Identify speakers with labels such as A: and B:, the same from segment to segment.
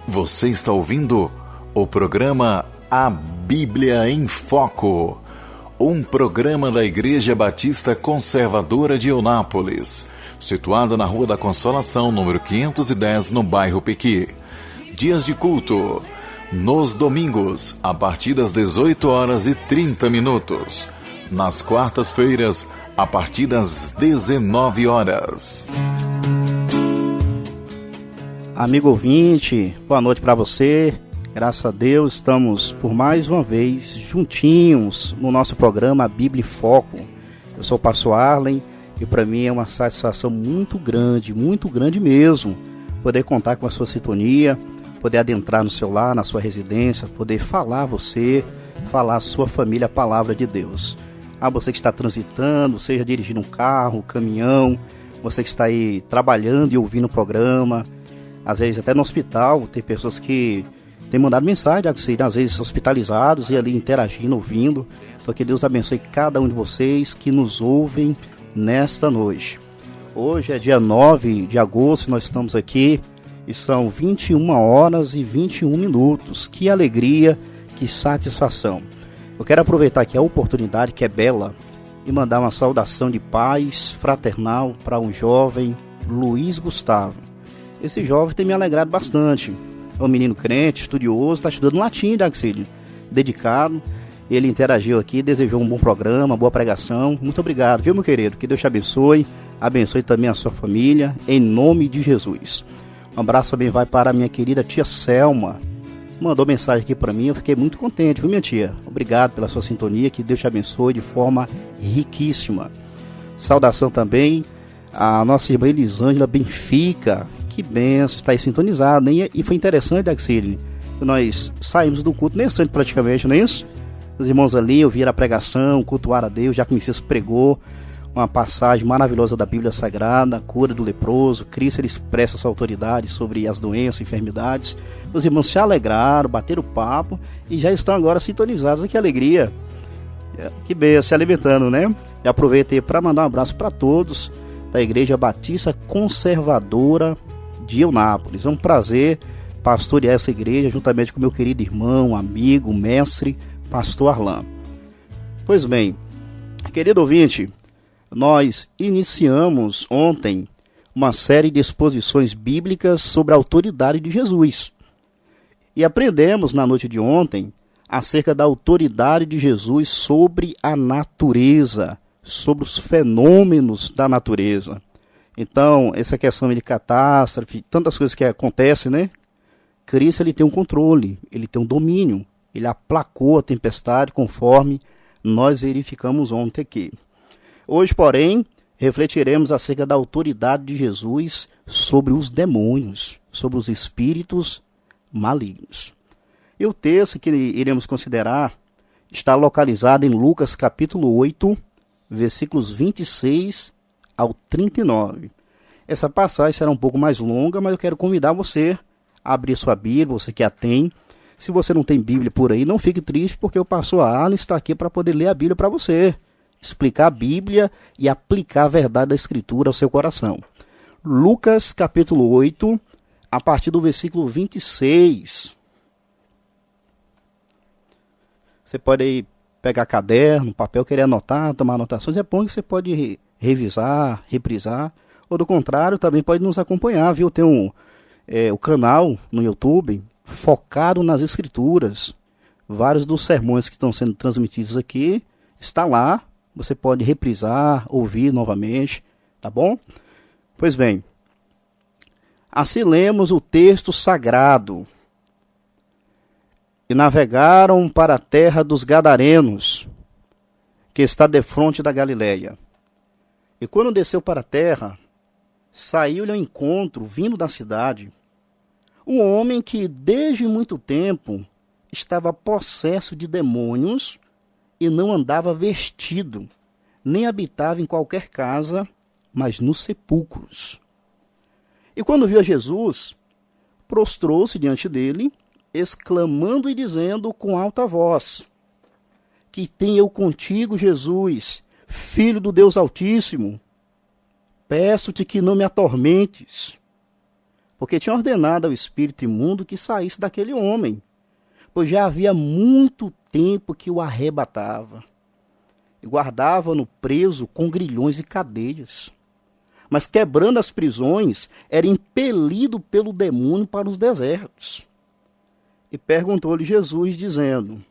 A: Você está ouvindo o programa A Bíblia em Foco, um programa da Igreja Batista Conservadora de Eunápolis, situada na Rua da Consolação, número 510, no bairro Pequi. Dias de culto, nos domingos, a partir das 18h30. Nas quartas-feiras, a partir das 19h.
B: Amigo ouvinte, boa noite para você. Graças a Deus, estamos por mais uma vez juntinhos no nosso programa A Bíblia em Foco. Eu sou o pastor Arlen e para mim é uma satisfação muito grande mesmo, poder contar com a sua sintonia, poder adentrar no seu lar, na sua residência, poder falar a você, falar a sua família a palavra de Deus. A você que está transitando, seja dirigindo um carro, caminhão, você que está aí trabalhando e ouvindo o programa, às vezes até no hospital, tem pessoas que têm mandado mensagem, às vezes hospitalizados e ali interagindo, ouvindo. Então que Deus abençoe cada um de vocês que nos ouvem nesta noite. Hoje é dia 9 de agosto, nós estamos aqui e são 21h21. Que alegria, que satisfação. Eu quero aproveitar aqui a oportunidade que é bela e mandar uma saudação de paz fraternal para um jovem, Luiz Gustavo. Esse jovem tem me alegrado bastante. É um menino crente, estudioso, está estudando latim, Daxílio, dedicado. Ele interagiu aqui, desejou um bom programa, boa pregação. Muito obrigado, viu, meu querido? Que Deus te abençoe também a sua família, em nome de Jesus. Um abraço também vai para a minha querida tia Selma. Mandou mensagem aqui para mim, eu fiquei muito contente, viu, minha tia? Obrigado pela sua sintonia, que Deus te abençoe de forma riquíssima. Saudação também à nossa irmã Elisângela Benfica. Que benção, está aí sintonizado, hein? E foi interessante, Daxílio, que nós saímos do culto nesse instante praticamente, não é isso? Os irmãos ali ouviram a pregação, cultuaram a Deus, já que o Messias pregou uma passagem maravilhosa da Bíblia Sagrada, a cura do leproso. Cristo ele expressa sua autoridade sobre as doenças, enfermidades. Os irmãos se alegraram, bateram papo e já estão agora sintonizados. Que alegria, que benção, se alimentando, né? E aproveitei para mandar um abraço para todos da Igreja Batista Conservadora de Eunápolis. É um prazer pastorear essa igreja juntamente com meu querido irmão, amigo, mestre, pastor Arlan. Pois bem, querido ouvinte, nós iniciamos ontem uma série de exposições bíblicas sobre a autoridade de Jesus. E aprendemos na noite de ontem acerca da autoridade de Jesus sobre a natureza, sobre os fenômenos da natureza. Então, essa questão de catástrofe, tantas coisas que acontecem, né? Cristo ele tem um controle, ele tem um domínio, ele aplacou a tempestade conforme nós verificamos ontem aqui. Hoje, porém, refletiremos acerca da autoridade de Jesus sobre os demônios, sobre os espíritos malignos. E o texto que iremos considerar está localizado em Lucas capítulo 8, versículos 26 ao 39. Essa passagem será um pouco mais longa, mas eu quero convidar você a abrir sua Bíblia, você que a tem. Se você não tem Bíblia por aí, não fique triste, porque o pastor Arlen está aqui para poder ler a Bíblia para você, explicar a Bíblia e aplicar a verdade da Escritura ao seu coração. Lucas capítulo 8, a partir do versículo 26. Você pode aí pegar caderno, papel, querer anotar, tomar anotações. É bom que você pode revisar, reprisar, ou do contrário, também pode nos acompanhar, viu? Tem o canal no YouTube focado nas Escrituras. Vários dos sermões que estão sendo transmitidos aqui está lá. Você pode reprisar, ouvir novamente, tá bom? Pois bem, assim lemos o texto sagrado. E navegaram para a terra dos Gadarenos, que está defronte da Galileia. E quando desceu para a terra, saiu-lhe ao encontro, vindo da cidade, um homem que desde muito tempo estava possesso de demônios e não andava vestido, nem habitava em qualquer casa, mas nos sepulcros. E quando viu a Jesus, prostrou-se diante dele, exclamando e dizendo com alta voz: Que tenho eu contigo, Jesus, Filho do Deus Altíssimo? Peço-te que não me atormentes. porque tinha ordenado ao espírito imundo que saísse daquele homem, pois já havia muito tempo que o arrebatava, e guardava-no preso com grilhões e cadeias. Mas quebrando as prisões, era impelido pelo demônio para os desertos. E perguntou-lhe Jesus, dizendo: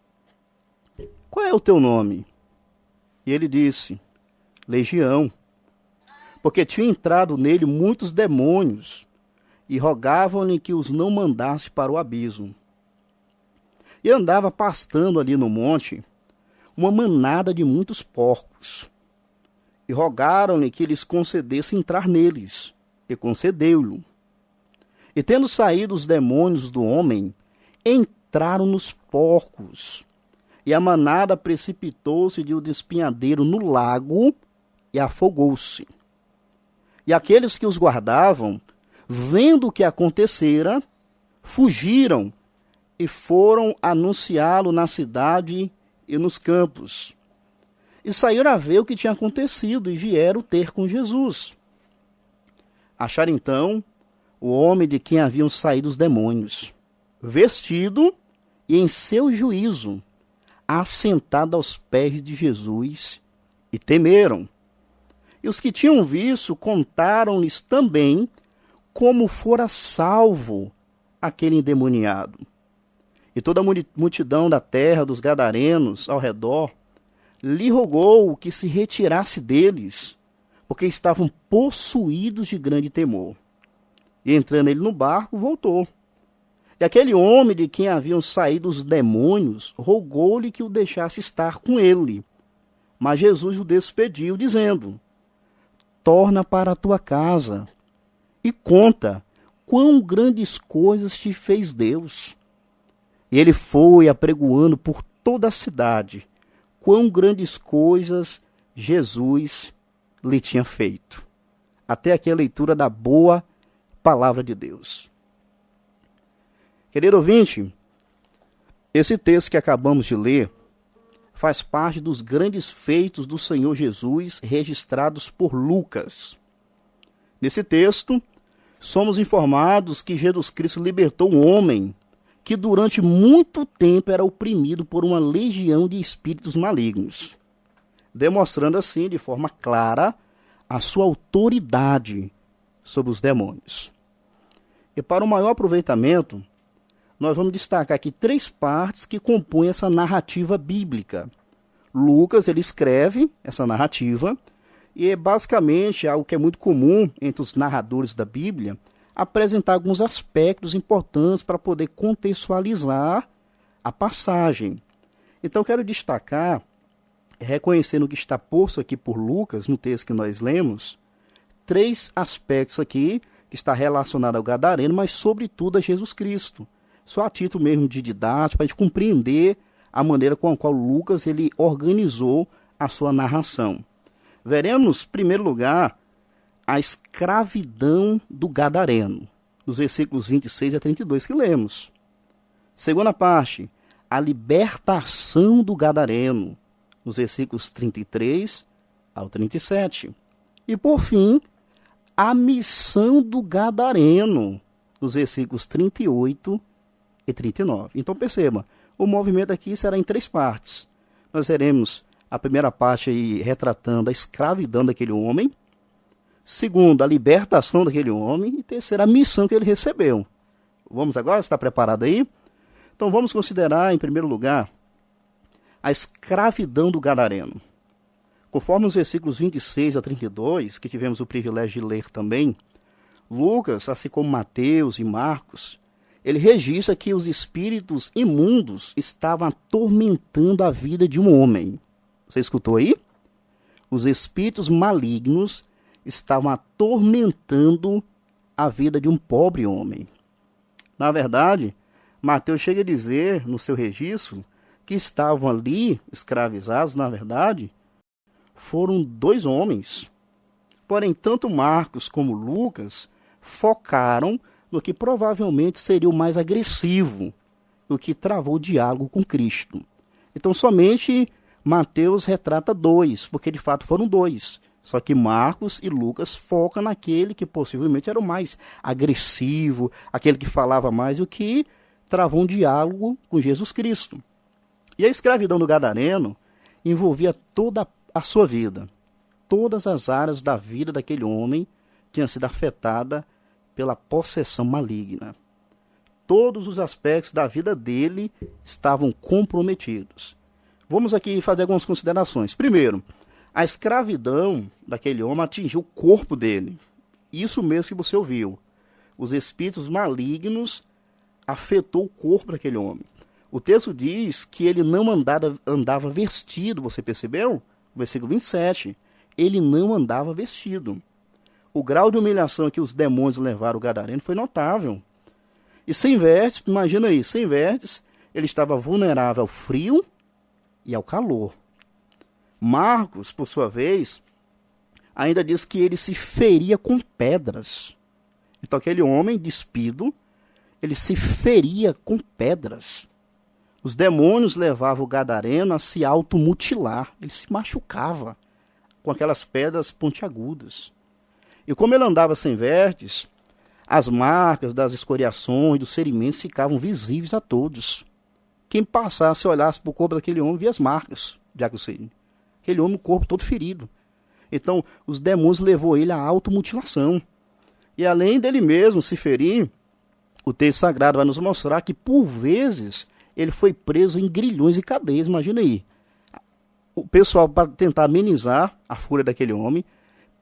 B: qual é o teu nome? E ele disse: Legião, porque tinha entrado nele muitos demônios, e rogavam-lhe que os não mandasse para o abismo. E andava pastando ali no monte uma manada de muitos porcos, e rogaram-lhe que lhes concedesse entrar neles, e concedeu-lhe. E tendo saído os demônios do homem, entraram nos porcos, e a manada precipitou-se de um despenhadeiro no lago e afogou-se. E aqueles que os guardavam, vendo o que acontecera, fugiram e foram anunciá-lo na cidade e nos campos. E saíram a ver o que tinha acontecido e vieram ter com Jesus. Acharam então o homem de quem haviam saído os demônios, vestido e em seu juízo, assentado aos pés de Jesus, e temeram. E os que tinham visto contaram-lhes também como fora salvo aquele endemoniado. E toda a multidão da terra dos gadarenos ao redor lhe rogou que se retirasse deles, porque estavam possuídos de grande temor. E entrando ele no barco, voltou. E aquele homem de quem haviam saído os demônios rogou-lhe que o deixasse estar com ele. Mas Jesus o despediu, dizendo: torna para a tua casa e conta quão grandes coisas te fez Deus. E ele foi apregoando por toda a cidade quão grandes coisas Jesus lhe tinha feito. Até aqui a leitura da boa palavra de Deus. Querido ouvinte, esse texto que acabamos de ler faz parte dos grandes feitos do Senhor Jesus registrados por Lucas. Nesse texto, somos informados que Jesus Cristo libertou um homem que durante muito tempo era oprimido por uma legião de espíritos malignos, demonstrando assim de forma clara a sua autoridade sobre os demônios. E para o maior aproveitamento, nós vamos destacar aqui 3 partes que compõem essa narrativa bíblica. Lucas, ele escreve essa narrativa, e é basicamente algo que é muito comum entre os narradores da Bíblia, apresentar alguns aspectos importantes para poder contextualizar a passagem. Então, quero destacar, reconhecendo o que está posto aqui por Lucas, no texto que nós lemos, 3 aspectos aqui, que está relacionado ao gadareno, mas sobretudo a Jesus Cristo. Só a título mesmo de didática, para a gente compreender a maneira com a qual Lucas ele organizou a sua narração. Veremos, em primeiro lugar, a escravidão do gadareno, nos versículos 26 a 32 que lemos. Segunda parte, a libertação do gadareno, nos versículos 33 ao 37. E, por fim, a missão do gadareno, nos versículos 38 e 39. Então perceba, o movimento aqui será em 3 partes. Nós teremos a primeira parte aí retratando a escravidão daquele homem, segundo, a libertação daquele homem, e terceira, a missão que ele recebeu. Vamos agora? Está preparado aí? Então vamos considerar, em primeiro lugar, a escravidão do gadareno. Conforme os versículos 26 a 32, que tivemos o privilégio de ler também, Lucas, assim como Mateus e Marcos, ele registra que os espíritos imundos estavam atormentando a vida de um homem. Você escutou aí? Os espíritos malignos estavam atormentando a vida de um pobre homem. Na verdade, Mateus chega a dizer no seu registro que estavam ali escravizados, na verdade, foram 2 homens. Porém, tanto Marcos como Lucas focaram no que provavelmente seria o mais agressivo, o que travou o diálogo com Cristo. Então, somente Mateus retrata 2, porque de fato foram 2. Só que Marcos e Lucas focam naquele que possivelmente era o mais agressivo, aquele que falava mais e o que travou um diálogo com Jesus Cristo. E a escravidão do gadareno envolvia toda a sua vida. Todas as áreas da vida daquele homem tinham sido afetadas pela possessão maligna. Todos os aspectos da vida dele estavam comprometidos. Vamos aqui fazer algumas considerações. Primeiro, a escravidão daquele homem atingiu o corpo dele. Isso mesmo que você ouviu. Os espíritos malignos afetou o corpo daquele homem. O texto diz que ele não andava vestido, você percebeu? Versículo 27. Ele não andava vestido. O grau de humilhação que os demônios levaram o gadareno foi notável. E sem vestes, imagina aí, sem vestes, ele estava vulnerável ao frio e ao calor. Marcos, por sua vez, ainda diz que ele se feria com pedras. Então aquele homem despido, ele se feria com pedras. Os demônios levavam o gadareno a se automutilar. Ele se machucava com aquelas pedras pontiagudas. E como ele andava sem vestes, as marcas das escoriações, dos ferimentos ficavam visíveis a todos. Quem passasse e olhasse para o corpo daquele homem via as marcas de Agostinho. Aquele homem, o corpo todo ferido. Então, os demônios levou ele à automutilação. E além dele mesmo se ferir, o texto sagrado vai nos mostrar que, por vezes, ele foi preso em grilhões e cadeias. Imagina aí. O pessoal, para tentar amenizar a fúria daquele homem,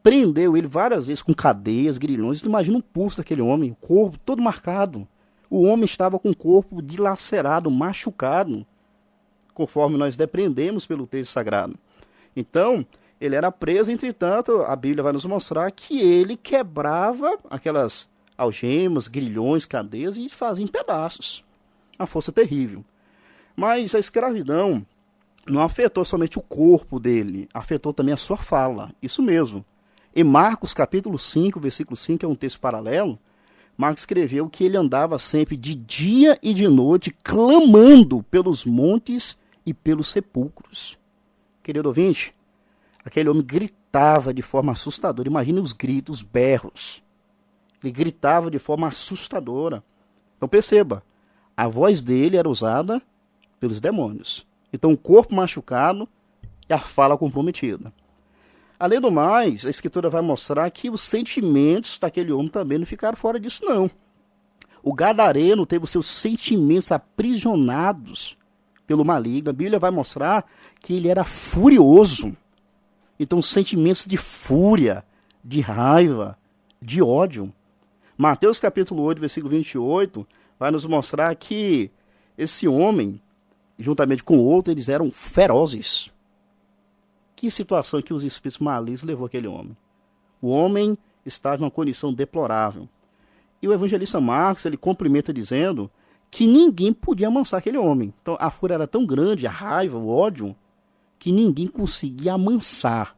B: prendeu ele várias vezes com cadeias, grilhões. Imagina o pulso daquele homem, o corpo todo marcado. O homem estava com o corpo dilacerado, machucado, conforme nós depreendemos pelo texto sagrado. Então, ele era preso, entretanto, a Bíblia vai nos mostrar que ele quebrava aquelas algemas, grilhões, cadeias e fazia em pedaços. Uma força terrível. Mas a escravidão não afetou somente o corpo dele, afetou também a sua fala. Isso mesmo. Em Marcos capítulo 5, versículo 5, é um texto paralelo, Marcos escreveu que ele andava sempre de dia e de noite, clamando pelos montes e pelos sepulcros. Querido ouvinte, aquele homem gritava de forma assustadora. Imagine os gritos, os berros. Ele gritava de forma assustadora. Então perceba, a voz dele era usada pelos demônios. Então o corpo machucado e a fala comprometida. Além do mais, a Escritura vai mostrar que os sentimentos daquele homem também não ficaram fora disso, não. O gadareno teve os seus sentimentos aprisionados pelo maligno. A Bíblia vai mostrar que ele era furioso. Então, sentimentos de fúria, de raiva, de ódio. Mateus capítulo 8, versículo 28, vai nos mostrar que esse homem, juntamente com outro, eles eram ferozes. Que situação que os espíritos malignos levou aquele homem? O homem estava em uma condição deplorável. E o evangelista Marcos, ele complementa dizendo que ninguém podia amansar aquele homem. Então a fúria era tão grande, a raiva, o ódio, que ninguém conseguia amansar.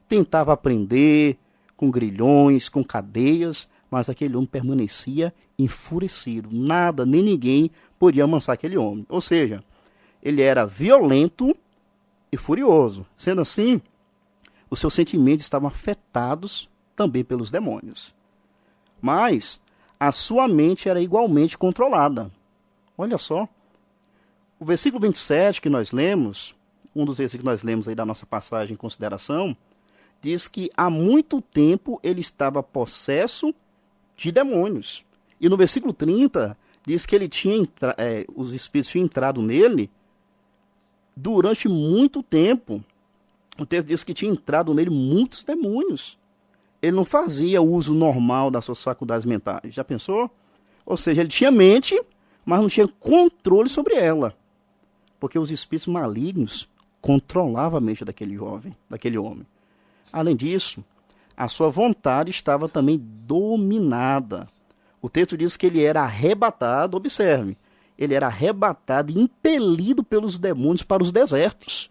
B: Tentava prender com grilhões, com cadeias, mas aquele homem permanecia enfurecido. Nada, nem ninguém podia amansar aquele homem. Ou seja, ele era violento e furioso. Sendo assim, os seus sentimentos estavam afetados também pelos demônios. Mas a sua mente era igualmente controlada. Olha só. O versículo 27 que nós lemos, um dos versículos que nós lemos aí da nossa passagem em consideração, diz que há muito tempo ele estava possesso de demônios. E no versículo 30 diz que ele tinha os espíritos tinham entrado nele durante muito tempo. O texto diz que tinha entrado nele muitos demônios. Ele não fazia uso normal das suas faculdades mentais. Já pensou? Ou seja, ele tinha mente, mas não tinha controle sobre ela. Porque os espíritos malignos controlavam a mente daquele jovem, daquele homem. Além disso, a sua vontade estava também dominada. O texto diz que ele era arrebatado, observe, ele era arrebatado e impelido pelos demônios para os desertos.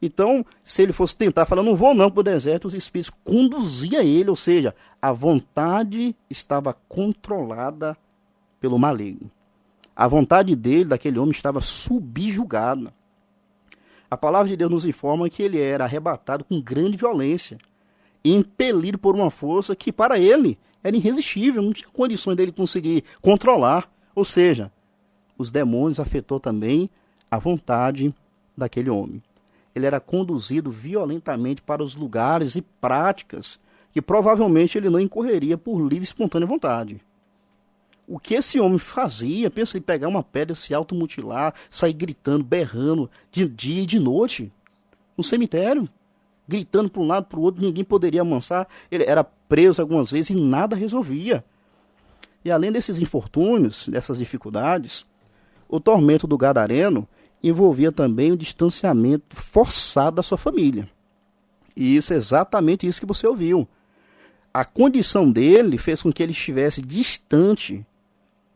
B: Então, se ele fosse tentar falar, não vou não para o deserto, os espíritos conduziam ele, ou seja, a vontade estava controlada pelo maligno. A vontade dele, daquele homem, estava subjugada. A palavra de Deus nos informa que ele era arrebatado com grande violência. e impelido por uma força que para ele era irresistível, não tinha condições dele conseguir controlar. Ou seja, os demônios afetou também a vontade daquele homem. Ele era conduzido violentamente para os lugares e práticas que provavelmente ele não incorreria por livre e espontânea vontade. O que esse homem fazia, pensa em pegar uma pedra, se automutilar, sair gritando, berrando, de dia e de noite, no cemitério, gritando para um lado, para o outro, ninguém poderia amansar, ele era preso algumas vezes e nada resolvia. E além desses infortúnios, dessas dificuldades, o tormento do gadareno envolvia também o distanciamento forçado da sua família. E isso é exatamente isso que você ouviu. A condição dele fez com que ele estivesse distante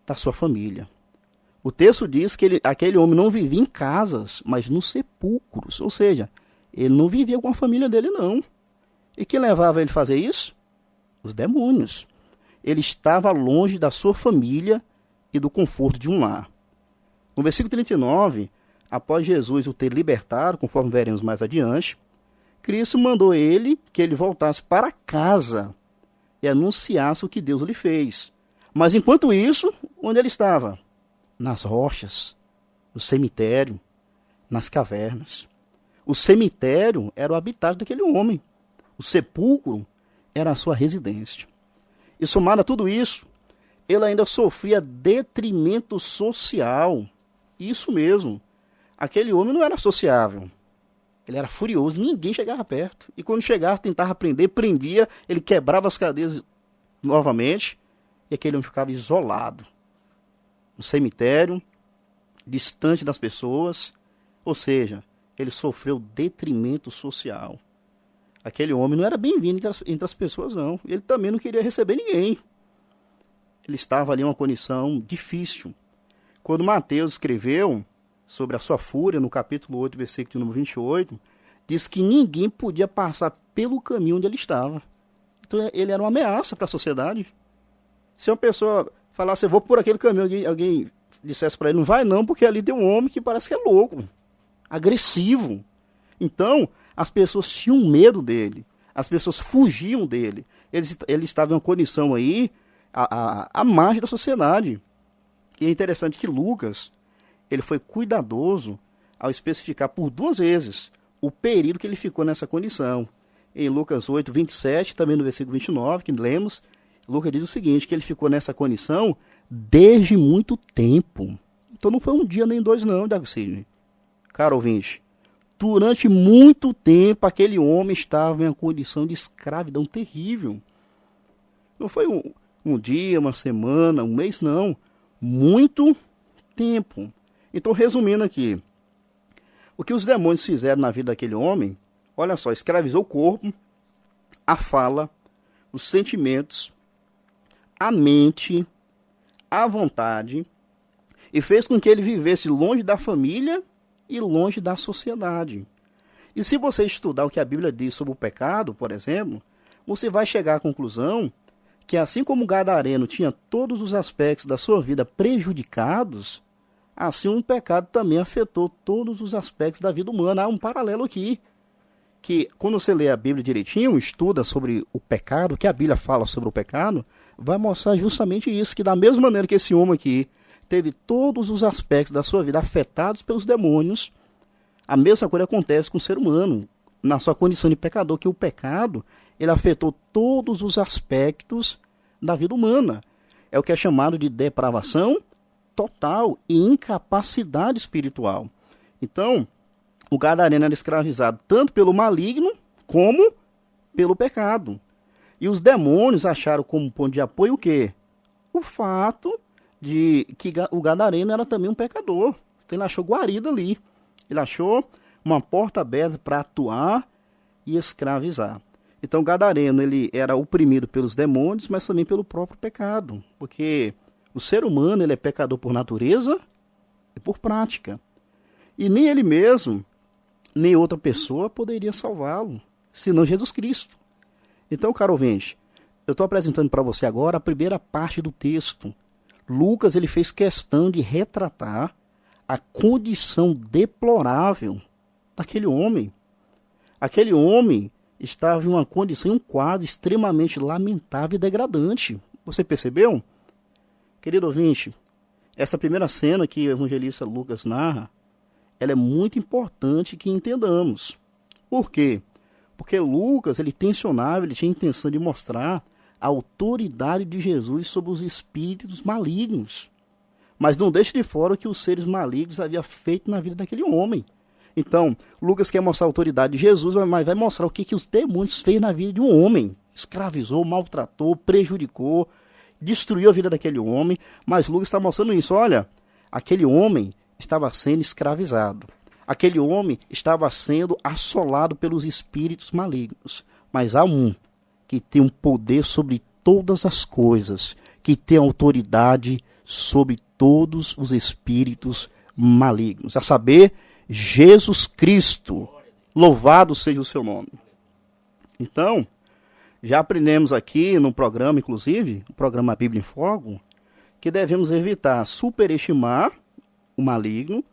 B: da sua família. O texto diz que aquele homem não vivia em casas, mas nos sepulcros. Ou seja, ele não vivia com a família dele, não. E quem levava ele a fazer isso? Os demônios. Ele estava longe da sua família e do conforto de um lar. No versículo 39, após Jesus o ter libertado, conforme veremos mais adiante, Cristo mandou que ele voltasse para casa e anunciasse o que Deus lhe fez. Mas enquanto isso, onde ele estava? Nas rochas, no cemitério, nas cavernas. O cemitério era o habitat daquele homem. O sepulcro era a sua residência. E somado a tudo isso, ele ainda sofria detrimento social. Isso mesmo. Aquele homem não era sociável. Ele era furioso, ninguém chegava perto. E quando chegava, tentava prender, prendia, ele quebrava as cadeias novamente. E aquele homem ficava isolado. No cemitério, distante das pessoas. Ou seja, ele sofreu detrimento social. Aquele homem não era bem-vindo entre as pessoas, não. Ele também não queria receber ninguém. Ele estava ali em uma condição difícil. Quando Mateus escreveu sobre a sua fúria, no capítulo 8, versículo número 28, diz que ninguém podia passar pelo caminho onde ele estava. Então ele era uma ameaça para a sociedade. Se uma pessoa falasse, eu vou por aquele caminho, alguém dissesse para ele, não vai não, porque ali tem um homem que parece que é louco, agressivo. Então, as pessoas tinham medo dele, as pessoas fugiam dele. Ele estava em uma condição aí, à margem da sociedade. E é interessante que Lucas, ele foi cuidadoso ao especificar por 2 vezes o período que ele ficou nessa condição. Em Lucas 8, 27, também no versículo 29, que lemos, Lucas diz o seguinte, que ele ficou nessa condição desde muito tempo. Então não foi um dia nem 2 não, Dagocine. Caro ouvinte, durante muito tempo aquele homem estava em uma condição de escravidão terrível. Não foi um dia, uma semana, um mês, não. Muito tempo. Então, resumindo aqui, o que os demônios fizeram na vida daquele homem, olha só, escravizou o corpo, a fala, os sentimentos, a mente, a vontade, e fez com que ele vivesse longe da família e longe da sociedade. E se você estudar o que a Bíblia diz sobre o pecado, por exemplo, você vai chegar à conclusão que assim como o gadareno tinha todos os aspectos da sua vida prejudicados, assim o pecado também afetou todos os aspectos da vida humana. Há um paralelo aqui, que quando você lê a Bíblia direitinho, estuda sobre o pecado, o que a Bíblia fala sobre o pecado, vai mostrar justamente isso, que da mesma maneira que esse homem aqui teve todos os aspectos da sua vida afetados pelos demônios, a mesma coisa acontece com o ser humano, na sua condição de pecador, que o pecado, ele afetou todos os aspectos da vida humana. É o que é chamado de depravação total e incapacidade espiritual. Então, o gadareno era escravizado tanto pelo maligno como pelo pecado. E os demônios acharam como ponto de apoio o quê? O fato de que o gadareno era também um pecador. Então ele achou guarida ali. Ele achou uma porta aberta para atuar e escravizar. Então o gadareno ele era oprimido pelos demônios, mas também pelo próprio pecado. Porque o ser humano ele é pecador por natureza e por prática. E nem ele mesmo, nem outra pessoa poderia salvá-lo, senão Jesus Cristo. Então, caro ouvinte, eu estou apresentando para você agora a primeira parte do texto. Lucas ele fez questão de retratar a condição deplorável daquele homem. Aquele homem, estava em uma condição, em um quadro extremamente lamentável e degradante. Você percebeu? Querido ouvinte, essa primeira cena que o evangelista Lucas narra, ela é muito importante que entendamos. Por quê? Porque Lucas, ele tensionava, ele tinha a intenção de mostrar a autoridade de Jesus sobre os espíritos malignos. Mas não deixe de fora o que os seres malignos haviam feito na vida daquele homem. Então, Lucas quer mostrar a autoridade de Jesus, mas vai mostrar o que os demônios fez na vida de um homem. Escravizou, maltratou, prejudicou, destruiu a vida daquele homem. Mas Lucas está mostrando isso. Olha, aquele homem estava sendo escravizado. Aquele homem estava sendo assolado pelos espíritos malignos. Mas há um que tem um poder sobre todas as coisas, que tem autoridade sobre todos os espíritos malignos. A saber, Jesus Cristo. Louvado seja o seu nome. Então, já aprendemos aqui no programa, inclusive, o programa Bíblia em Foco, que devemos evitar superestimar o maligno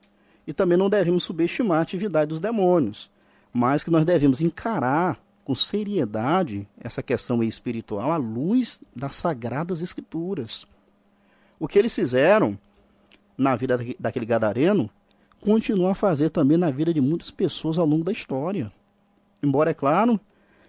B: e também não devemos subestimar a atividade dos demônios, mas que nós devemos encarar com seriedade essa questão espiritual à luz das Sagradas Escrituras. O que eles fizeram na vida daquele gadareno, continua a fazer também na vida de muitas pessoas ao longo da história. Embora, é claro,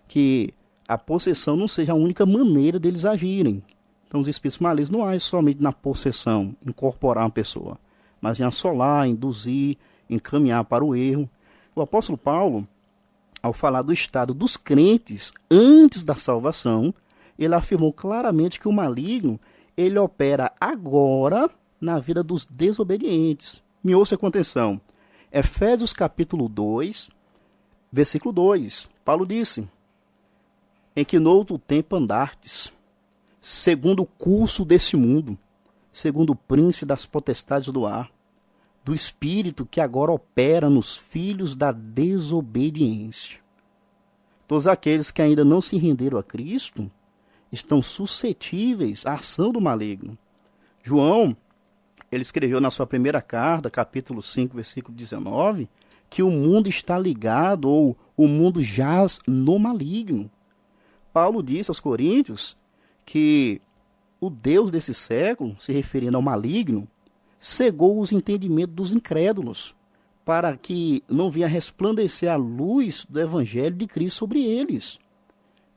B: que a possessão não seja a única maneira deles agirem. Então, os espíritos malignos não agem somente na possessão, incorporar uma pessoa, mas em assolar, induzir, encaminhar para o erro. O apóstolo Paulo, ao falar do estado dos crentes antes da salvação, ele afirmou claramente que o maligno, ele opera agora na vida dos desobedientes. Me ouça com atenção. Efésios capítulo 2, versículo 2. Paulo disse: em que noutro tempo andastes, segundo o curso desse mundo, segundo o príncipe das potestades do ar, do espírito que agora opera nos filhos da desobediência. Todos aqueles que ainda não se renderam a Cristo estão suscetíveis à ação do maligno. João, ele escreveu na sua primeira carta, capítulo 5, versículo 19, que o mundo está ligado, ou o mundo jaz no maligno. Paulo disse aos coríntios que o Deus desse século, se referindo ao maligno, cegou os entendimentos dos incrédulos, para que não venha resplandecer a luz do evangelho de Cristo sobre eles.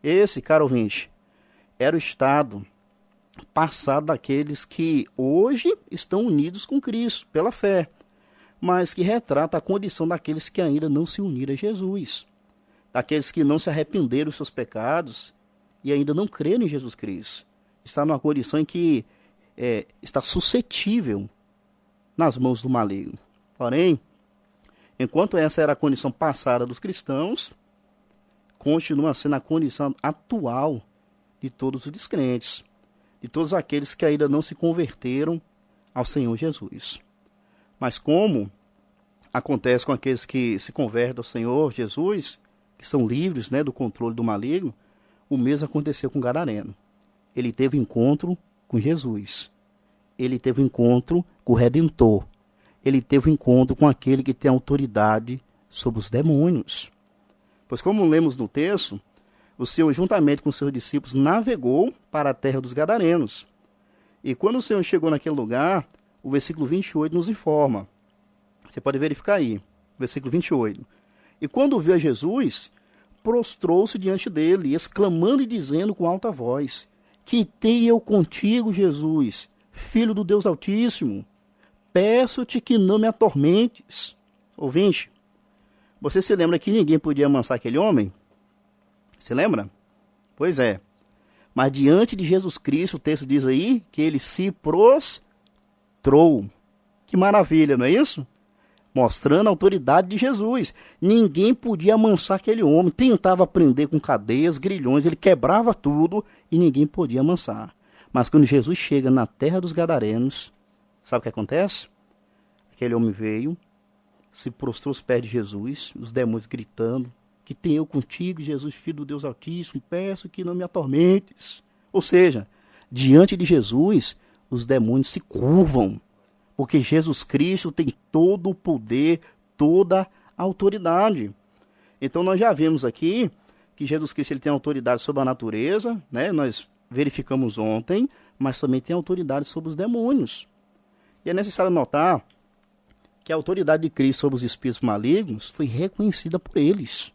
B: Esse, caro ouvinte, era o estado passado daqueles que hoje estão unidos com Cristo pela fé, mas que retrata a condição daqueles que ainda não se uniram a Jesus, daqueles que não se arrependeram dos seus pecados e ainda não creram em Jesus Cristo. Está numa condição em que está suscetível nas mãos do maligno. Porém, enquanto essa era a condição passada dos cristãos, continua sendo a condição atual de todos os descrentes, de todos aqueles que ainda não se converteram ao Senhor Jesus. Mas como acontece com aqueles que se convertem ao Senhor Jesus, que são livres, do controle do maligno, o mesmo aconteceu com o gadareno. Ele teve encontro com Jesus. Ele teve encontro com o Redentor. Ele teve encontro com aquele que tem autoridade sobre os demônios. Pois como lemos no texto, o Senhor, juntamente com seus discípulos, navegou para a terra dos gadarenos. E quando o Senhor chegou naquele lugar, o versículo 28 nos informa. Você pode verificar aí, versículo 28. E quando viu a Jesus, prostrou-se diante dele, exclamando e dizendo com alta voz: que tenho eu contigo, Jesus, Filho do Deus Altíssimo? Peço-te que não me atormentes. Ouvinte, você se lembra que ninguém podia amansar aquele homem? Se lembra? Pois é. Mas diante de Jesus Cristo, o texto diz aí que ele se prostrou. Que maravilha, não é isso? Mostrando a autoridade de Jesus. Ninguém podia amansar aquele homem. Tentava prender com cadeias, grilhões, ele quebrava tudo e ninguém podia amansar. Mas quando Jesus chega na terra dos gadarenos, sabe o que acontece? Aquele homem veio, se prostrou aos pés de Jesus, os demônios gritando: que tenho eu contigo, Jesus, Filho do Deus Altíssimo, peço que não me atormentes. Ou seja, diante de Jesus, os demônios se curvam, porque Jesus Cristo tem todo o poder, toda a autoridade. Então nós já vimos aqui que Jesus Cristo ele tem autoridade sobre a natureza, né? Nós verificamos ontem, mas também tem autoridade sobre os demônios. E é necessário notar que a autoridade de Cristo sobre os espíritos malignos foi reconhecida por eles.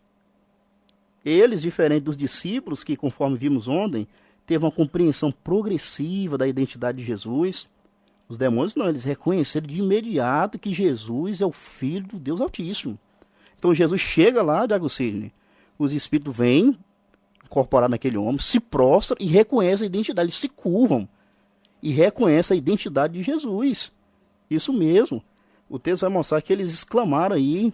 B: Eles, diferente dos discípulos, que conforme vimos ontem, teve uma compreensão progressiva da identidade de Jesus. Os demônios não, eles reconheceram de imediato que Jesus é o Filho do Deus Altíssimo. Então Jesus chega lá, Diago Sidney, os espíritos vêm incorporar naquele homem, se prostram e reconhecem a identidade, eles se curvam e reconhecem a identidade de Jesus. Isso mesmo. O texto vai mostrar que eles exclamaram aí,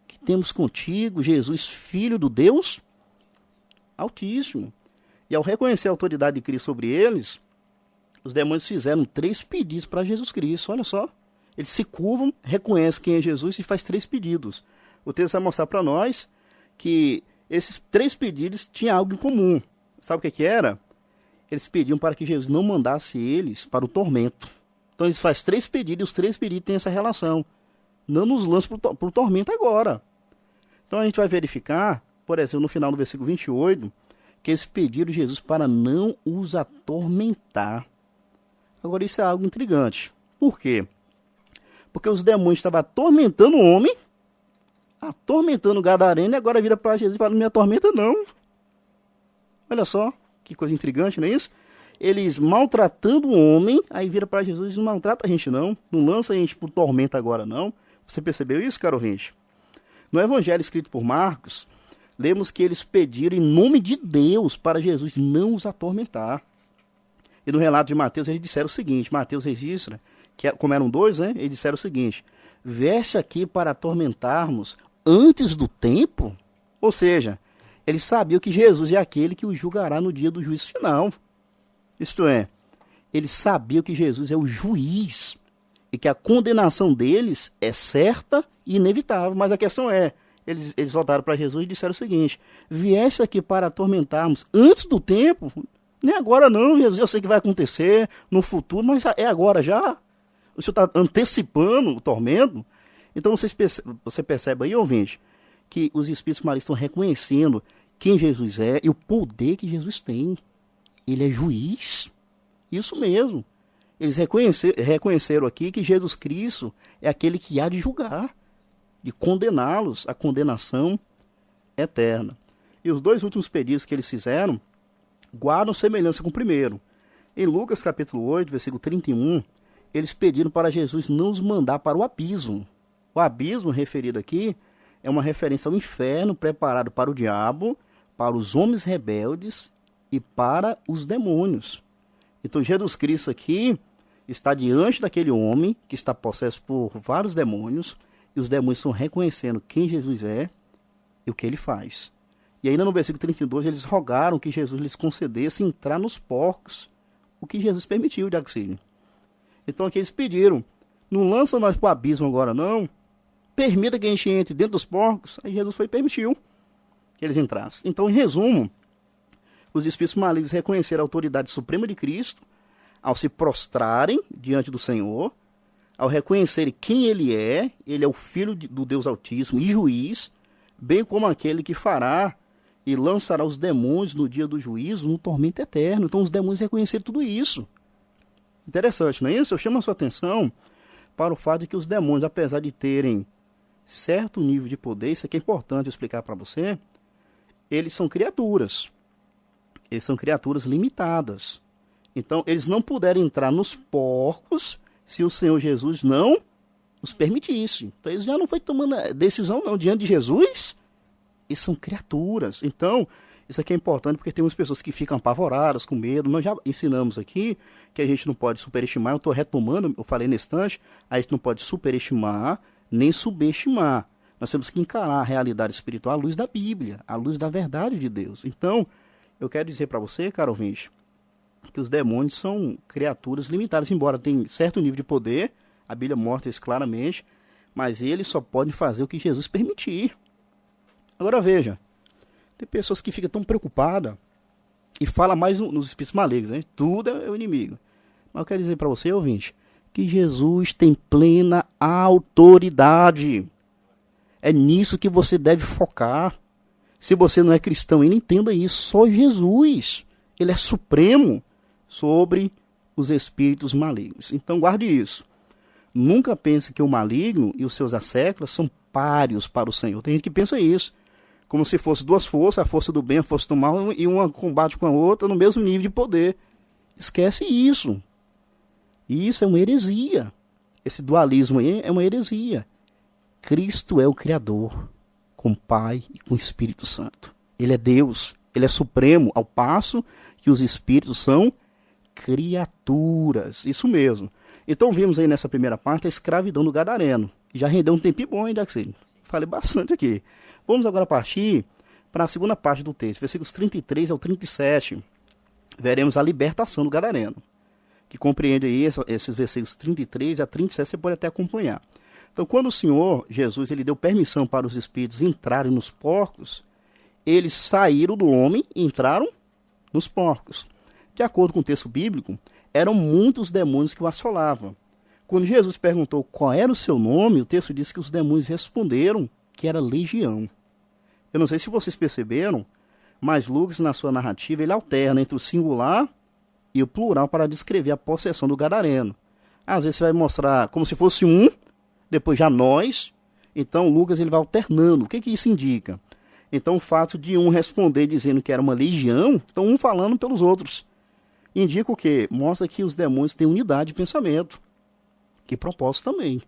B: que temos contigo, Jesus, Filho do Deus Altíssimo. E ao reconhecer a autoridade de Cristo sobre eles, os demônios fizeram 3 pedidos para Jesus Cristo. Olha só, eles se curvam, reconhecem quem é Jesus e faz 3 pedidos. O texto vai mostrar para nós que esses 3 pedidos tinham algo em comum. Sabe o que era? Eles pediam para que Jesus não mandasse eles para o tormento. Então eles fazem 3 pedidos e os 3 pedidos têm essa relação. Não nos lance para o tormento agora. Então a gente vai verificar, por exemplo, no final do versículo 28, que eles pediram Jesus para não os atormentar. Agora isso é algo intrigante. Por quê? Porque os demônios estavam atormentando o homem, atormentando o gadareno, e agora vira para Jesus e fala, não me atormenta não. Olha só, que coisa intrigante, não é isso? Eles maltratando o homem, aí vira para Jesus e não maltrata a gente não lança a gente por tormento agora não. Você percebeu isso, caro ouvinte? No evangelho escrito por Marcos, lemos que eles pediram em nome de Deus para Jesus não os atormentar. E no relato de Mateus eles disseram o seguinte, Mateus registra, que como eram 2, né, eles disseram o seguinte, vieste aqui para atormentarmos antes do tempo? Ou seja, eles sabiam que Jesus é aquele que os julgará no dia do juízo final. Isto é, eles sabiam que Jesus é o juiz e que a condenação deles é certa e inevitável. Mas a questão é, eles voltaram para Jesus e disseram o seguinte, viesse aqui para atormentarmos antes do tempo? Nem agora não, Jesus, eu sei que vai acontecer no futuro, mas é agora já. O Senhor está antecipando o tormento. Então você percebe aí, ouvinte, que os espíritos malignos estão reconhecendo quem Jesus é e o poder que Jesus tem. Ele é juiz. Isso mesmo. Eles reconheceram aqui que Jesus Cristo é aquele que há de julgar, de condená-los à condenação eterna. E os 2 últimos pedidos que eles fizeram guardam semelhança com o primeiro. Em Lucas capítulo 8, versículo 31, eles pediram para Jesus não os mandar para o abismo. O abismo referido aqui é uma referência ao inferno preparado para o diabo, para os homens rebeldes e para os demônios. Então Jesus Cristo aqui está diante daquele homem que está possesso por vários demônios, e os demônios estão reconhecendo quem Jesus é e o que ele faz. E ainda no versículo 32 eles rogaram que Jesus lhes concedesse entrar nos porcos, o que Jesus permitiu, Diago Sidney. Então aqui eles pediram, não lança nós para o abismo agora não, permita que a gente entre dentro dos porcos. Aí Jesus permitiu que eles entrassem. Então, em resumo, os espíritos malignos reconheceram a autoridade suprema de Cristo ao se prostrarem diante do Senhor, ao reconhecerem quem ele é o Filho do Deus Altíssimo e juiz, bem como aquele que fará e lançará os demônios no dia do juízo no tormento eterno. Então os demônios reconheceram tudo isso. Interessante, não é isso? Eu chamo a sua atenção para o fato de que os demônios, apesar de terem certo nível de poder, isso aqui é importante explicar para você, eles são criaturas. Eles são criaturas limitadas. Então, eles não puderam entrar nos porcos se o Senhor Jesus não os permitisse. Então, eles já não foi tomando decisão não. Diante de Jesus, eles são criaturas. Então, isso aqui é importante porque tem umas pessoas que ficam apavoradas, com medo. Nós já ensinamos aqui que a gente não pode superestimar. Eu estou retomando, eu falei nesse instante, a gente não pode superestimar nem subestimar. Nós temos que encarar a realidade espiritual à luz da Bíblia, à luz da verdade de Deus. Então, eu quero dizer para você, caro ouvinte, que os demônios são criaturas limitadas, embora tenham certo nível de poder, a Bíblia mostra isso claramente, mas eles só podem fazer o que Jesus permitir. Agora veja, tem pessoas que ficam tão preocupadas e falam mais nos espíritos malignos, né? Tudo é o inimigo. Mas eu quero dizer para você, ouvinte, que Jesus tem plena autoridade. É nisso que você deve focar. Se você não é cristão ainda, entenda isso. Só Jesus, ele é supremo sobre os espíritos malignos. Então guarde isso. Nunca pense que o maligno e os seus asséculos são páreos para o Senhor. Tem gente que pensa isso. Como se fosse duas forças, a força do bem, a força do mal, e uma combate com a outra no mesmo nível de poder. Esquece isso. Isso é uma heresia. Esse dualismo aí é uma heresia. Cristo é o Criador, com o Pai e com o Espírito Santo. Ele é Deus, ele é supremo, ao passo que os espíritos são criaturas. Isso mesmo. Então vimos aí nessa primeira parte a escravidão do gadareno. Já rendeu um tempinho bom, hein, Jackson? Falei bastante aqui. Vamos agora partir para a segunda parte do texto, versículos 33 ao 37. Veremos a libertação do gadareno, que compreende aí esses versículos 33 a 37, você pode até acompanhar. Então, quando o Senhor Jesus ele deu permissão para os espíritos entrarem nos porcos, eles saíram do homem e entraram nos porcos. De acordo com o texto bíblico, eram muitos demônios que o assolavam. Quando Jesus perguntou qual era o seu nome, o texto diz que os demônios responderam que era legião. Eu não sei se vocês perceberam, mas Lucas, na sua narrativa, ele alterna entre o singular e o plural para descrever a possessão do gadareno. Às vezes você vai mostrar como se fosse um, depois já nós. Então Lucas ele vai alternando. O que isso indica? Então o fato de um responder dizendo que era uma legião, então um falando pelos outros. Indica o quê? Mostra que os demônios têm unidade de pensamento. Que propósito também.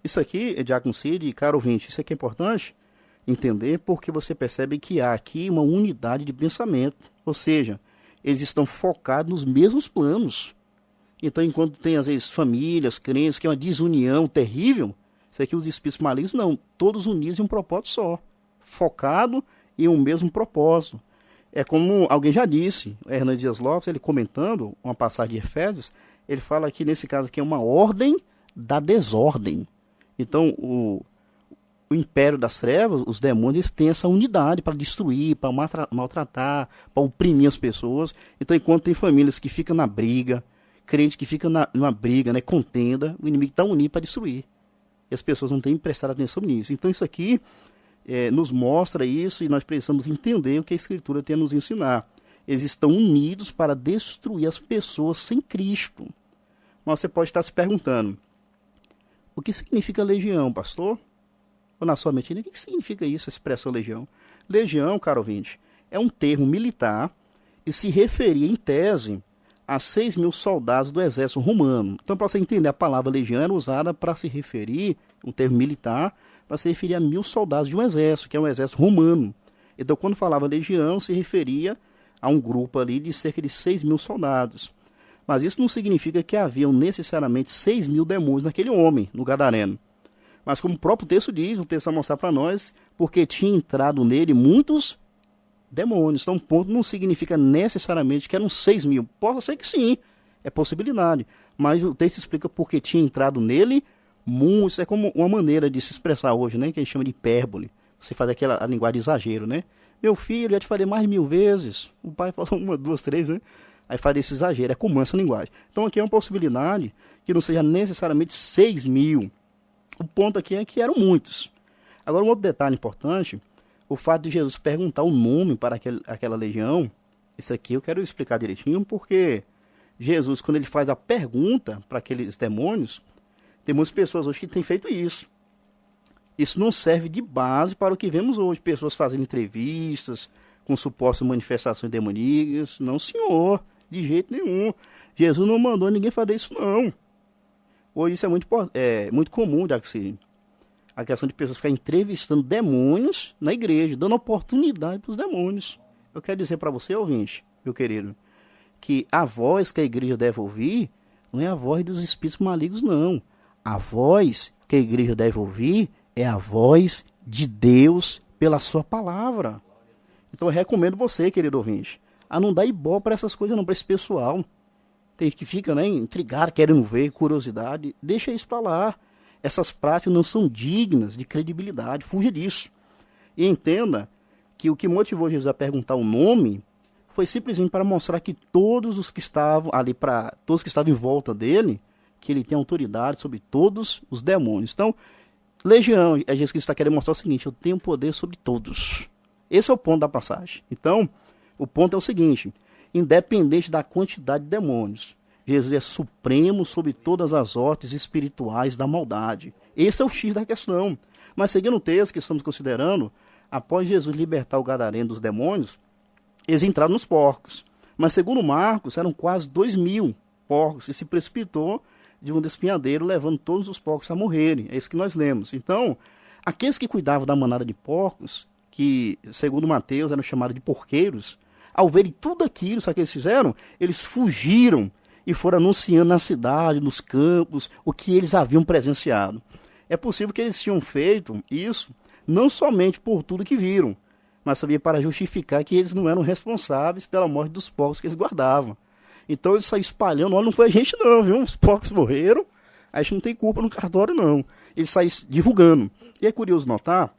B: Isso aqui, Diácono Cid e caro ouvinte, isso aqui é importante entender porque você percebe que há aqui uma unidade de pensamento. Ou seja, eles estão focados nos mesmos planos. Então, enquanto tem, às vezes, famílias, crentes, que é uma desunião terrível, isso aqui os espíritos malignos, não. Todos unidos em um propósito só. Focado em um mesmo propósito. É como alguém já disse, Hernandes Dias Lopes, ele comentando uma passagem de Efésios, ele fala que, nesse caso aqui, é uma ordem da desordem. Então, o império das trevas, os demônios, eles têm essa unidade para destruir, para maltratar, para oprimir as pessoas. Então, enquanto tem famílias que ficam na briga, crente que fica numa briga, né, contenda, o inimigo está unido para destruir. E as pessoas não têm prestado atenção nisso. Então, isso aqui nos mostra isso e nós precisamos entender o que a Escritura tem a nos ensinar. Eles estão unidos para destruir as pessoas sem Cristo. Mas você pode estar se perguntando, o que significa legião, pastor? Ou na sua mente, o que significa isso, a expressão legião? Legião, caro ouvinte, é um termo militar e se referia, em tese, a 6.000 soldados do exército romano. Então, para você entender, a palavra legião era usada para se referir, um termo militar, para se referir a 1.000 soldados de um exército, que é um exército romano. Então, quando falava legião, se referia a um grupo ali de cerca de 6.000 soldados. Mas isso não significa que haviam necessariamente 6.000 demônios naquele homem, no gadareno. Mas como o próprio texto diz, o texto vai mostrar para nós, porque tinha entrado nele muitos demônios. Então, ponto não significa necessariamente que eram 6.000. Pode ser que sim, é possibilidade. Mas o texto explica porque tinha entrado nele muitos. É como uma maneira de se expressar hoje, né? Que a gente chama de hipérbole. Você faz a linguagem de exagero, né? Meu filho, já te falei mais de 1.000 vezes. O pai falou 1, 2, 3, né? Aí faz esse exagero, é comum essa linguagem. Então aqui é uma possibilidade que não seja necessariamente 6.000. O ponto aqui é que eram muitos. Agora, um outro detalhe importante, o fato de Jesus perguntar o nome para aquela legião, isso aqui eu quero explicar direitinho, porque Jesus, quando ele faz a pergunta para aqueles demônios, tem muitas pessoas hoje que têm feito isso. Isso não serve de base para o que vemos hoje, pessoas fazendo entrevistas com supostas manifestações demoníacas. Não, senhor, de jeito nenhum. Jesus não mandou ninguém fazer isso, não. Hoje isso é muito comum, Jackson. A questão de pessoas ficarem entrevistando demônios na igreja, dando oportunidade para os demônios. Eu quero dizer para você, ouvinte, meu querido, que a voz que a igreja deve ouvir não é a voz dos espíritos malignos, não. A voz que a igreja deve ouvir é a voz de Deus pela sua palavra. Então eu recomendo você, querido ouvinte, a não dar ibope para essas coisas, não, para esse pessoal. Tem que fica, né, intrigado, querendo ver, curiosidade. Deixa isso para lá. Essas práticas não são dignas de credibilidade. Fuja disso. E entenda que o que motivou Jesus a perguntar o nome foi simplesmente para mostrar que todos os que estavam ali, todos que estavam em volta dele, que ele tem autoridade sobre todos os demônios. Então, legião, Jesus Cristo está querendo mostrar o seguinte: eu tenho poder sobre todos. Esse é o ponto da passagem. Então, o ponto é o seguinte: independente da quantidade de demônios, Jesus é supremo sobre todas as hortes espirituais da maldade. Esse é o X da questão. Mas seguindo o texto que estamos considerando, após Jesus libertar o gadareno dos demônios, eles entraram nos porcos. Mas segundo Marcos, eram quase 2.000 porcos e se precipitou de um despenhadeiro, levando todos os porcos a morrerem. É isso que nós lemos. Então, aqueles que cuidavam da manada de porcos, que segundo Mateus eram chamados de porqueiros, ao verem tudo aquilo, sabe o que eles fizeram? Eles fugiram e foram anunciando na cidade, nos campos, o que eles haviam presenciado. É possível que eles tinham feito isso não somente por tudo que viram, mas também para justificar que eles não eram responsáveis pela morte dos porcos que eles guardavam. Então eles saíram espalhando: olha, não foi a gente não, viu? Os porcos morreram, a gente não tem culpa no cartório não. Eles saíram divulgando. E é curioso notar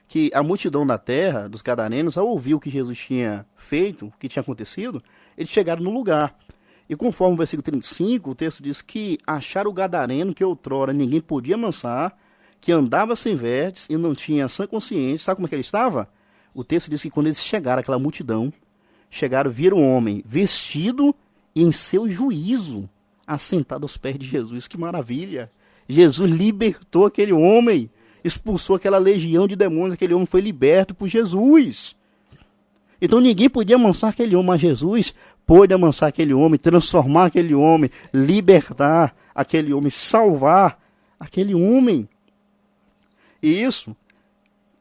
B: que a multidão da terra, dos gadarenos, ao ouvir o que Jesus tinha feito, o que tinha acontecido, eles chegaram no lugar. E conforme o versículo 35, o texto diz que acharam o gadareno que outrora ninguém podia amansar, que andava sem vestes e não tinha sã consciência. Sabe como é que ele estava? O texto diz que quando eles chegaram, aquela multidão, chegaram, viram um homem vestido e em seu juízo, assentado aos pés de Jesus. Que maravilha! Jesus libertou aquele homem, expulsou aquela legião de demônios, aquele homem foi liberto por Jesus. Então ninguém podia amansar aquele homem, mas Jesus pôde amansar aquele homem, transformar aquele homem, libertar aquele homem, salvar aquele homem. E isso,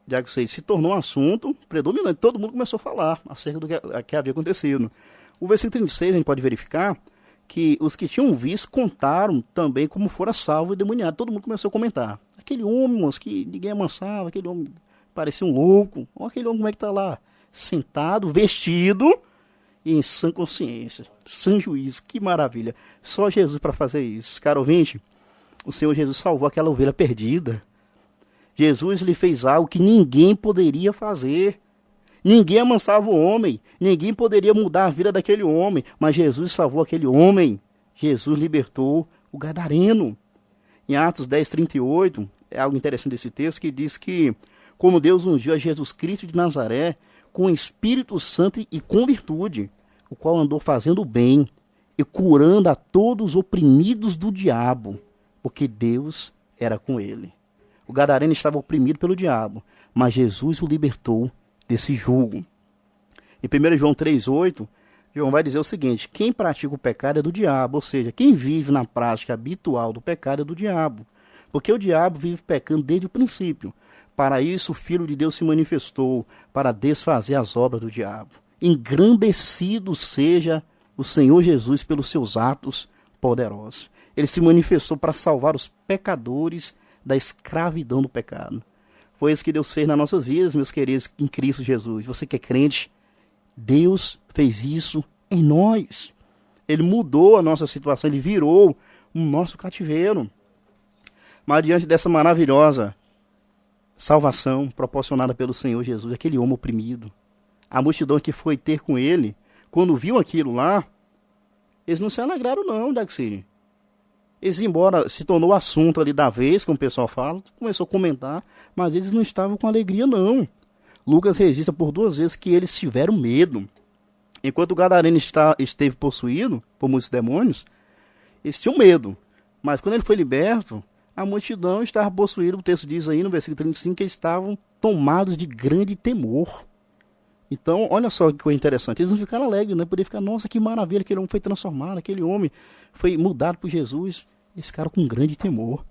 B: já que se tornou um assunto predominante. Todo mundo começou a falar acerca do que havia acontecido. O versículo 36, a gente pode verificar que os que tinham visto contaram também como fora salvo e demoniado. Todo mundo começou a comentar: aquele homem, moço, que ninguém amansava, aquele homem parecia um louco. Olha aquele homem como é que está lá, sentado, vestido e em sã consciência, sã juízo. Que maravilha! Só Jesus para fazer isso. Caro ouvinte, o Senhor Jesus salvou aquela ovelha perdida. Jesus lhe fez algo que ninguém poderia fazer. Ninguém amansava o homem, ninguém poderia mudar a vida daquele homem, mas Jesus salvou aquele homem. Jesus libertou o gadareno. Em Atos 10:38, é algo interessante desse texto, que diz que como Deus ungiu a Jesus Cristo de Nazaré com o Espírito Santo e com virtude, o qual andou fazendo o bem e curando a todos os oprimidos do diabo, porque Deus era com ele. O gadareno estava oprimido pelo diabo, mas Jesus o libertou desse jugo. Em 1 João 3:8, João vai dizer o seguinte: quem pratica o pecado é do diabo, ou seja, quem vive na prática habitual do pecado é do diabo, porque o diabo vive pecando desde o princípio. Para isso o Filho de Deus se manifestou, para desfazer as obras do diabo. Engrandecido seja o Senhor Jesus pelos seus atos poderosos. Ele se manifestou para salvar os pecadores da escravidão do pecado. Foi isso que Deus fez nas nossas vidas, meus queridos, em Cristo Jesus. Você que é crente, Deus fez isso em nós. Ele mudou a nossa situação, ele virou o nosso cativeiro. Mas diante dessa maravilhosa salvação proporcionada pelo Senhor Jesus, aquele homem oprimido, a multidão que foi ter com ele, quando viu aquilo lá, eles não se alegraram não, Daxi. Eles, embora se tornou o assunto ali da vez, como o pessoal fala, começou a comentar, mas eles não estavam com alegria não. Lucas registra por 2 vezes que eles tiveram medo. Enquanto o gadareno esteve possuído por muitos demônios, eles tinham medo. Mas quando ele foi liberto, a multidão estava possuída. O texto diz aí no versículo 35 que eles estavam tomados de grande temor. Então, olha só que coisa interessante. Eles não ficaram alegres, né? Poderia ficar: nossa, que maravilha, aquele homem foi transformado, aquele homem foi mudado por Jesus. Eles ficaram com grande temor.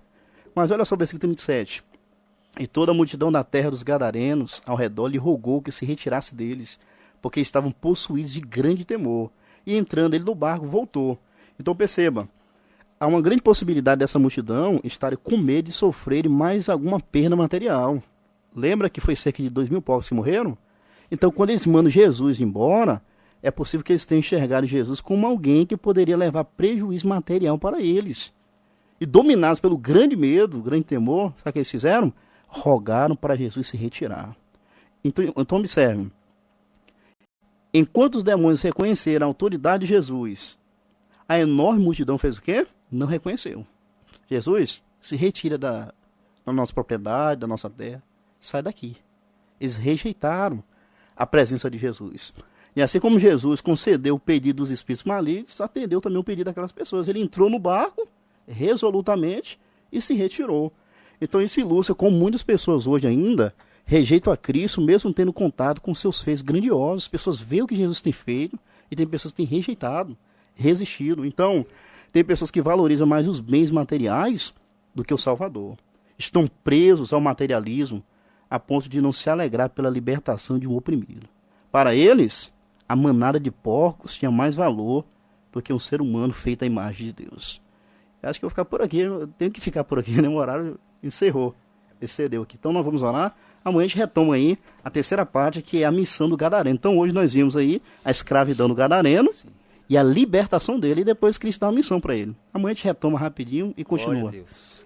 B: Mas olha só o versículo 37. E toda a multidão da terra dos gadarenos ao redor lhe rogou que se retirasse deles, porque estavam possuídos de grande temor. E entrando ele no barco, voltou. Então perceba, há uma grande possibilidade dessa multidão estar com medo de sofrer mais alguma perda material. Lembra que foi cerca de 2.000 povos que morreram? Então quando eles mandam Jesus embora, é possível que eles tenham enxergado Jesus como alguém que poderia levar prejuízo material para eles. E dominados pelo grande medo, grande temor, sabe o que eles fizeram? Rogaram para Jesus se retirar. Então observe. Enquanto os demônios reconheceram a autoridade de Jesus, a enorme multidão fez o quê? Não reconheceu. Jesus, se retira da nossa propriedade, da nossa terra. Sai daqui. Eles rejeitaram a presença de Jesus. E assim como Jesus concedeu o pedido dos espíritos malignos, atendeu também o pedido daquelas pessoas. Ele entrou no barco resolutamente e se retirou. Então isso ilustra como muitas pessoas hoje ainda rejeitam a Cristo, mesmo tendo contato com seus feitos grandiosos. As pessoas veem o que Jesus tem feito e tem pessoas que têm rejeitado, resistido. Então, tem pessoas que valorizam mais os bens materiais do que o Salvador. Estão presos ao materialismo a ponto de não se alegrar pela libertação de um oprimido. Para eles, a manada de porcos tinha mais valor do que um ser humano feito à imagem de Deus. Eu acho que eu vou ficar por aqui, eu tenho que ficar por aqui, né? O horário encerrou, excedeu aqui. Então nós vamos orar. Amanhã a gente retoma aí a terceira parte, que é a missão do Gadareno. Então hoje nós vimos aí a escravidão do Gadareno. Sim. E a libertação dele, e depois Cristo dá uma missão para ele. Amanhã a gente retoma rapidinho e continua.
C: Glória a Deus.